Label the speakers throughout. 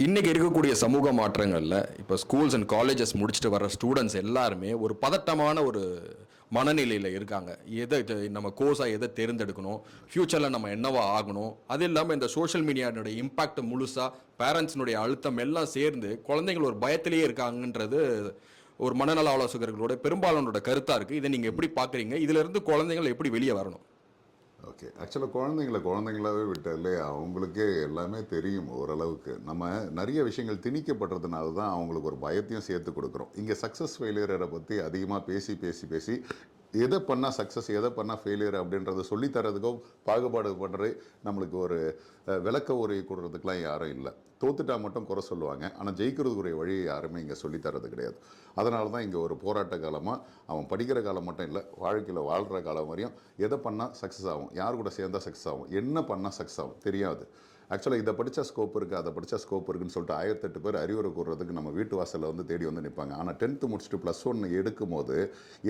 Speaker 1: இன்றைக்கி இருக்கக்கூடிய சமூக மாற்றங்களில் இப்போ ஸ்கூல்ஸ் அண்ட் காலேஜஸ் முடிச்சுட்டு வர ஸ்டூடெண்ட்ஸ் எல்லாருமே ஒரு பதட்டமான ஒரு மனநிலையில் இருக்காங்க. நம்ம கோர்ஸாக எதை தேர்ந்தெடுக்கணும், ஃப்யூச்சரில் நம்ம என்னவா ஆகணும், அது இல்லாமல் இந்த சோஷியல் மீடியானுடைய இம்பாக்ட் முழுசாக பேரண்ட்ஸினுடைய அழுத்தம் எல்லாம் சேர்ந்து குழந்தைகள் ஒரு பயத்திலேயே இருக்காங்கன்றது ஒரு மனநல ஆலோசகர்களோட பெரும்பாலானோட கருத்தாக இருக்குது. இதை நீங்கள் எப்படி பார்க்குறீங்க? இதிலிருந்து குழந்தைகள் எப்படி வெளியே வரணும்?
Speaker 2: ஓகே. ஆக்சுவலாக குழந்தைங்களாவே விட்டாலே அவங்களுக்கே எல்லாமே தெரியும் ஓரளவுக்கு. நம்ம நிறைய விஷயங்கள் திணிக்கப்படுறதுனால தான் அவங்களுக்கு ஒரு பயத்தையும் சேர்த்து கொடுக்குறோம். இங்கே சக்ஸஸ் ஃபெயிலியரை பற்றி அதிகமாக பேசி பேசி பேசி எதை பண்ணால் சக்ஸஸ் எதை பண்ணால் ஃபெயிலியர் அப்படின்றத சொல்லித்தரதுக்கோ பாகுபாடு பண்ணுறது நம்மளுக்கு ஒரு விளக்க உரை கொடுறதுக்கெலாம் யாரும் இல்லை. தோத்துட்டா மட்டும் குறை சொல்லுவாங்க, ஆனால் ஜெயிக்கிறதுக்குரிய வழியை யாருமே இங்கே சொல்லித்தரது கிடையாது. அதனால தான் இங்கே ஒரு போராட்ட காலமாக அவன் படிக்கிற காலம் மட்டும் இல்லை, வாழ்க்கையில் வாழ்கிற காலம் வரையும் எதை பண்ணால் சக்ஸஸ் ஆகும், யார் கூட சேர்ந்தால் சக்ஸஸ் ஆகும், என்ன பண்ணால் சக்ஸஸ் ஆகும் தெரியாது. ஆக்சுவலாக இதை படித்தா ஸ்கோப் இருக்குது, அதை படித்தா ஸ்கோப் இருக்குன்னு சொல்லிட்டு 1008 பேர் அறிவுரை கூறுறதுக்கு நம்ம வீட்டு வாசலில் வந்து தேடி வந்து நிற்பாங்க. ஆனால் 10th முடிச்சுட்டு +1 எடுக்கும் போது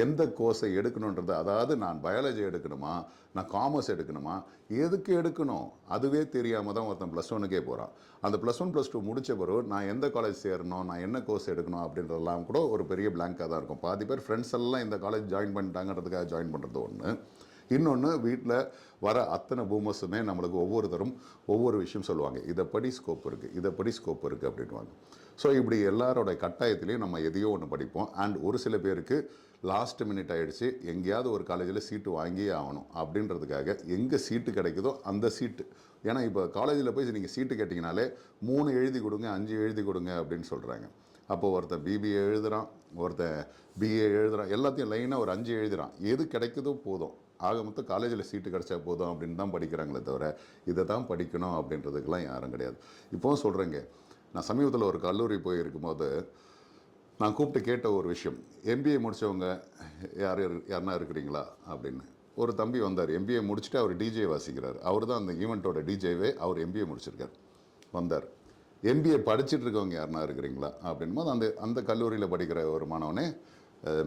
Speaker 2: எந்த கோர்ஸை எடுக்கணுன்றது, அதாவது நான் பயாலஜி எடுக்கணுமா, நான் காமர்ஸ் எடுக்கணுமா, எதுக்கு எடுக்கணும் அதுவே தெரியாமல் தான் ஒருத்தன் +1க்கே போகிறான். அந்த +1 +2 முடித்த பிறகு நான் எந்த காலேஜ் சேரணும், நான் என்ன கோர்ஸ் எடுக்கணும் அப்படின்றதெல்லாம் கூட ஒரு பெரிய பிளாங்காக தான் இருக்கும். பாதி பேர் ஃப்ரெண்ட்ஸ் எல்லாம் இந்த காலேஜ் ஜாயின் பண்ணிட்டாங்கிறதுக்காக ஜாயின் பண்ணுறது ஒன்று. இன்னொன்று, வீட்டில் வர அத்தனை பூமர்ஸுமே நம்மளுக்கு ஒவ்வொருத்தரும் ஒவ்வொரு விஷயம் சொல்லுவாங்க. இதை படி ஸ்கோப் இருக்குது, இதை படி ஸ்கோப் இருக்குது அப்படின்வாங்க. ஸோ இப்படி எல்லாரோட கட்டாயத்துலேயும் நம்ம எதையோ ஒன்று படிப்போம். அண்ட் ஒரு சில பேருக்கு லாஸ்ட் மினிட் ஆகிடுச்சு, எங்கேயாவது ஒரு காலேஜில் சீட்டு வாங்கியே ஆகணும் அப்படின்றதுக்காக எங்கே சீட்டு கிடைக்குதோ அந்த சீட்டு. ஏன்னா இப்போ காலேஜில் போய் நீங்கள் சீட்டு கேட்டிங்கனாலே 3 எழுதி கொடுங்க, 5 எழுதி கொடுங்க அப்படின்னு சொல்கிறாங்க. அப்போது ஒருத்தன் பிபிஏ எழுதுகிறான், ஒருத்தன் பிஏ எழுதுகிறான், எல்லாத்தையும் லைனாக ஒரு 5 எழுதுகிறான். எது கிடைக்குதோ போதும், ஆக மொத்தம் காலேஜில் சீட்டு கிடச்சா போதும் அப்படின்னு தான் படிக்கிறாங்களே தவிர இதை தான் படிக்கணும் அப்படின்றதுக்கெல்லாம் யாரும் கிடையாது. இப்போவும் சொல்கிறேங்க, நான் சமீபத்தில் ஒரு கல்லூரி போயிருக்கும்போது நான் கூப்பிட்டு கேட்ட ஒரு விஷயம், எம்பிஏ முடித்தவங்க யாருன்னா இருக்கிறீங்களா அப்படின்னு. ஒரு தம்பி வந்தார், எம்பிஏ முடிச்சுட்டு அவர் டிஜே வாசிக்கிறார். அவர் தான் அந்த ஈவெண்ட்டோட டிஜேவே, அவர் எம்பிஏ முடிச்சிருக்கார். வந்தார், எம்பிஏ படிச்சுட்டு இருக்கவங்க யாருன்னா இருக்கிறீங்களா அப்படின்போது அந்த அந்த கல்லூரியில் படிக்கிற ஒரு மாணவனே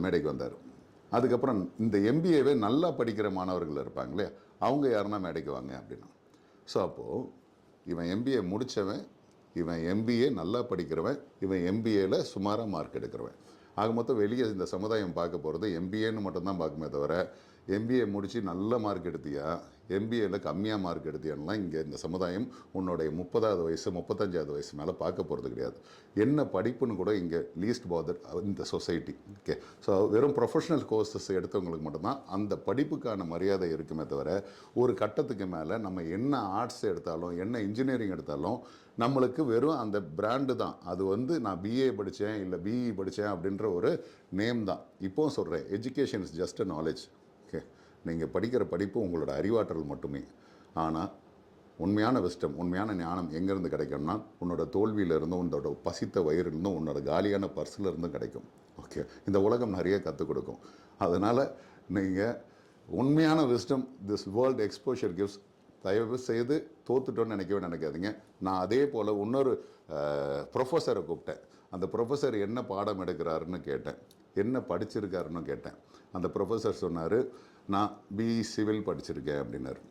Speaker 2: மேடைக்கு வந்தார். அதுக்கப்புறம் இந்த எம்பிஏவே நல்லா படிக்கிற மாணவர்கள் இருப்பாங்களே, அவங்க யாருன்னா மேடைக்கு வாங்க அப்படின்னா. ஸோ அப்போது இவன் எம்பிஏ முடித்தவன், இவன் எம்பிஏ நல்லா படிக்கிறவன், இவன் எம்பிஏல சுமாராக மார்க் எடுக்கிறவன். ஆக மொத்தம் வெளியே இந்த சமுதாயம் பார்க்க போகிறது எம்பிஏன்னு மட்டும்தான் பார்க்குமே தவிர, எம்பிஏ முடித்து நல்ல மார்க் எடுத்தியா, எம்பிஏல கம்மியாக மார்க் எடுத்தியான்லாம் இங்கே இந்த சமுதாயம் உன்னுடைய 30வது வயசு 35வது வயசு மேலே பார்க்க போகிறது கிடையாது. என்ன படிப்புன்னு கூட இங்கே லீஸ்ட் பாதர் இந்த சொசைட்டி. ஓகே. ஸோ வெறும் ப்ரொஃபஷனல் கோர்சஸ் எடுத்தவங்களுக்கு மட்டும்தான் அந்த படிப்புக்கான மரியாதை இருக்குமே தவிர, ஒரு கட்டத்துக்கு மேலே நம்ம என்ன ஆர்ட்ஸ் எடுத்தாலும் என்ன இன்ஜினியரிங் எடுத்தாலும் நம்மளுக்கு வெறும் அந்த பிராண்டு தான். அது வந்து நான் பிஏ படித்தேன் இல்லை பிஇ படித்தேன் அப்படின்ற ஒரு நேம் தான். இப்போவும் சொல்கிறேன், education is just a knowledge. Okay. நீங்கள் படிக்கிற படிப்பு உங்களோட அறிவாற்றல் மட்டுமே. ஆனால் உண்மையான விஸ்டம், உண்மையான ஞானம் எங்கேருந்து கிடைக்கும்னா உன்னோட தோல்வியிலேருந்தும், உன்னோட பசித்த வயிறுலேருந்தும், உன்னோட காலியான பர்ஸ்லேருந்தும் கிடைக்கும். ஓகே. இந்த உலகம் நிறைய கற்றுக் கொடுக்கும். அதனால் நீங்கள் உண்மையான wisdom this world exposure gives. தயவு செய்து தோத்துட்டோன்னு நினைக்காதீங்க. நான் அதே போல் இன்னொரு ப்ரொஃபஸரை கூப்பிட்டேன். அந்த ப்ரொஃபஸர் என்ன பாடம் எடுக்கிறாருன்னு கேட்டேன், என்ன படிச்சிருக்காருன்னு கேட்டேன். அந்த ப்ரொஃபஸர் சொன்னார், நான் பிஇ சிவில் படிச்சிருக்கேன் அப்படின்னாரு.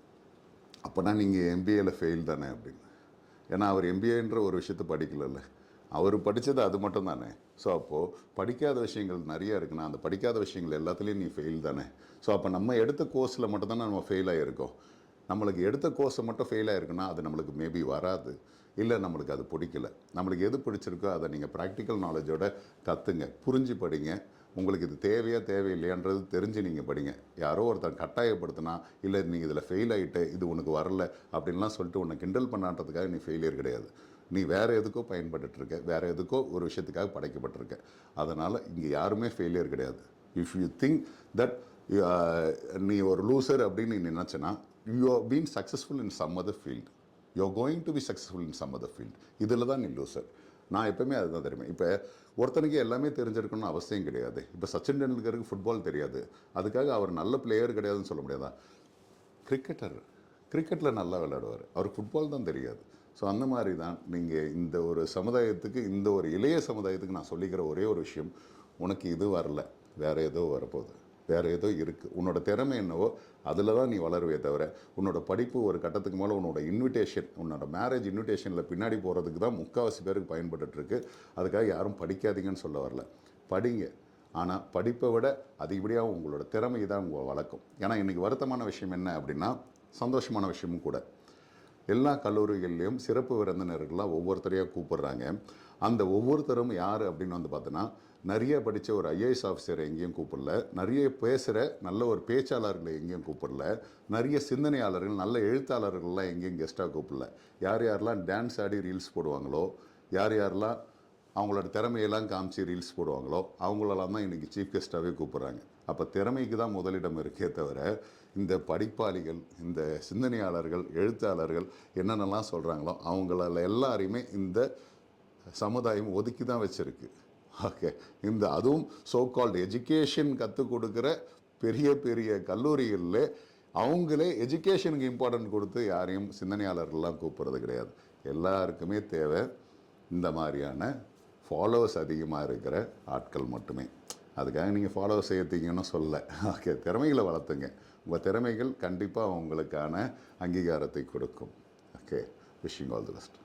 Speaker 2: அப்போனா நீங்கள் எம்பிஏல ஃபெயில் தானே அப்படின்னு. ஏன்னா அவர் எம்பிஏன்ற ஒரு விஷயத்தை படிக்கலல்ல, அவர் படித்தது அது மட்டும் தானே. ஸோ அப்போது படிக்காத விஷயங்கள் நிறையா இருக்குன்னா அந்த படிக்காத விஷயங்கள் எல்லாத்துலேயும் நீ ஃபெயில் தானே. ஸோ அப்போ நம்ம எடுத்த கோர்ஸில் மட்டும்தானே நம்ம ஃபெயில் ஆகியிருக்கோம். நம்மளுக்கு எடுத்த கோர்ஸை மட்டும் ஃபெயில் ஆகிருக்குன்னா அது நம்மளுக்கு மேபி வராது, இல்லை நம்மளுக்கு அது பிடிக்கல. நம்மளுக்கு எது பிடிச்சிருக்கோ அதை நீங்கள் ப்ராக்டிக்கல் நாலேஜோட கற்றுங்க, புரிஞ்சு படிங்க. உங்களுக்கு இது தேவையா தேவையில்லையான்றது தெரிஞ்சு நீங்கள் படிங்க. யாரோ ஒருத்தன் கட்டாயப்படுத்தினா, இல்லை நீங்கள் இதில் ஃபெயில் ஆகிட்டு இது உனக்கு வரல அப்படின்லாம் சொல்லிட்டு உன்னை கிண்டல் பண்ணான்றதுக்காக நீ ஃபெயிலியர் கிடையாது. நீ வேறு எதுக்கோ பயன்பட்டுருக்க, வேறு எதுக்கோ ஒரு விஷயத்துக்காக படைக்கப்பட்டிருக்க. அதனால் இங்கே யாருமே ஃபெயிலியர் கிடையாது. இஃப் யூ திங்க் தட் நீ ஒரு லூசர் அப்படின்னு நீ நினச்சனா, you are been successful in some other field, you are going to be successful in some other field. இதில் தான் நீ லூசர். நான் எப்போவுமே அதுதான் தெரியுமே. இப்போ ஒருத்தனுக்கு எல்லாமே தெரிஞ்சிருக்கணும்னு அவசியம் கிடையாது. இப்போ சச்சின் டெண்டுல்கருக்கு ஃபுட்பால் தெரியாது, அதுக்காக அவர் நல்ல பிளேயர் கிடையாதுன்னு சொல்ல முடியாதா? கிரிக்கெட்டில் நல்லா விளையாடுவார், அவருக்கு ஃபுட்பால் தான் தெரியாது. ஸோ அந்த மாதிரி தான் நீங்கள் இந்த ஒரு சமுதாயத்துக்கு, இந்த ஒரு இளைய சமுதாயத்துக்கு நான் சொல்லிக்கிற ஒரே ஒரு விஷயம், உனக்கு இது வரல, வேறு ஏதோ வரப்போகுது. வேறு ஏதோ இருக்குது. உன்னோட திறமை என்னவோ அதில் தான் நீ வளருவே தவிர உன்னோட படிப்பு ஒரு கட்டத்துக்கு மேலே உன்னோட இன்விடேஷன், உன்னோட மேரேஜ் இன்விடேஷனில் பின்னாடி போகிறதுக்கு தான் முக்கால்வாசி பேருக்கு பயன்பட்டுருக்கு. அதுக்காக யாரும் படிக்காதீங்கன்னு சொல்ல வரல, படிங்க. ஆனால் படிப்பை விட அதிகப்படியாக உங்களோட திறமை தான் உங்களை வளர்க்கும். ஏன்னா இன்றைக்கி வருத்தமான விஷயம் என்ன அப்படின்னா, சந்தோஷமான விஷயமும் கூட, எல்லா கல்லூரிகள்லேயும் சிறப்பு விருந்தினர்கள்லாம் ஒவ்வொருத்தரையாக கூப்பிடுறாங்க. அந்த ஒவ்வொருத்தரும் யார் அப்படின்னு வந்து பார்த்தோன்னா, நிறைய படித்த ஒரு ஐஏஎஸ் ஆஃபீஸரை எங்கேயும் கூப்பிடல, நிறைய பேசுகிற நல்ல ஒரு பேச்சாளர்களை எங்கேயும் கூப்பிடல, நிறைய சிந்தனையாளர்கள் நல்ல எழுத்தாளர்கள்லாம் எங்கேயும் கெஸ்ட்டாக கூப்பிடல. யார் யாரெல்லாம் டான்ஸ் ஆடி ரீல்ஸ் போடுவாங்களோ, யார் யாரெல்லாம் அவங்களோட திறமையெல்லாம் காமிச்சு ரீல்ஸ் போடுவாங்களோ அவங்களெல்லாம் தான் இன்றைக்கி சீஃப் கெஸ்ட்டாகவே கூப்பிட்றாங்க. அப்போ திறமைக்கு தான் முதலிடம் இருக்கே தவிர இந்த படிப்பாளிகள், இந்த சிந்தனையாளர்கள், எழுத்தாளர்கள் என்னென்னலாம் சொல்கிறாங்களோ அவங்கள எல்லாரையுமே இந்த சமுதாயம் ஒதுக்கி தான் வச்சுருக்கு. ஓகே, இந்த அதுவும் சோ கால்டு எஜுகேஷன் கற்றுக் கொடுக்குற பெரிய பெரிய கல்லூரிகளில் அவங்களே எஜுகேஷனுக்கு இம்பார்ட்டன்ட் கொடுத்து யாரையும் சிந்தனையாளர்கள்லாம் கூப்பிட்றது கிடையாது. எல்லாருக்குமே தேவை இந்த மாதிரியான ஃபாலோவர்ஸ் அதிகமாக இருக்கிற ஆட்கள் மட்டுமே. அதுக்காக நீங்கள் ஃபாலோவர்ஸ் ஏற்றிங்கன்னு சொல்ல. ஓகே, திறமைகளை வளர்த்துங்க. உங்கள் திறமைகள் கண்டிப்பாக உங்களுக்கான அங்கீகாரத்தை கொடுக்கும். Okay, wishing all the best.